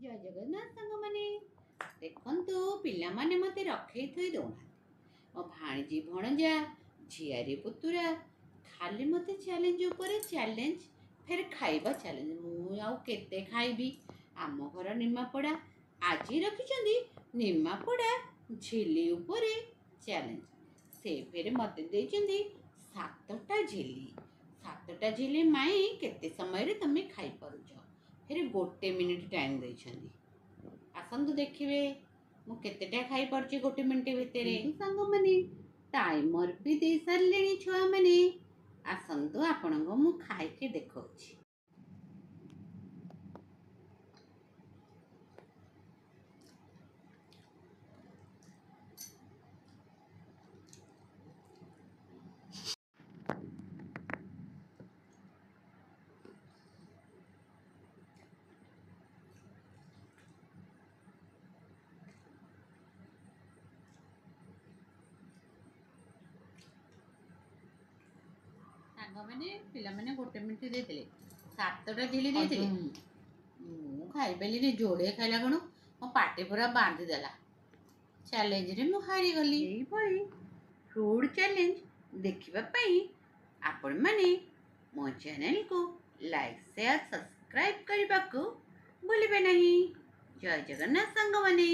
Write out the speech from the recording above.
जय जगन्नाथ सांग माने देखंतु पिला माने मते रखे थई दोना मो भाणजी भणजा झियारी पुतुरा खाली मते चैलेंज ऊपर चैलेंज फिर खाइबा चैलेंज मु आउ केते खाइबी आम घर निमापड़ा आज रखिछंदी निमापड़ा झिली ऊपर चैलेंज से फिर मते देइछंदी सातटा झिली माई केते समय रे तमे खाइ परुछ फिर गोटे मिनिट टाइम देइछंदी आसंतु देखिबे मु केतेटा खाइ परछि गोटे मिनिट भितरे सांग माने टाइमर भी दे सारलेनी छुआ माने आसंतु आपनको मु खाइ के देखौछि सांग माने पिला माने गोटे मिनिट देथिले सातटा झिली देथिले मु खाइ पेलिनी जोड़े खाइला कोन मो पाटी पूरा बांधी देला चैलेंज रे मु हारी गली एई भई फूड चैलेंज देखिबा पई आपण माने मो चैनल को लाइक शेयर सब्सक्राइब करबा को भूलिबे नहीं। जय जगन्नाथ सांग माने।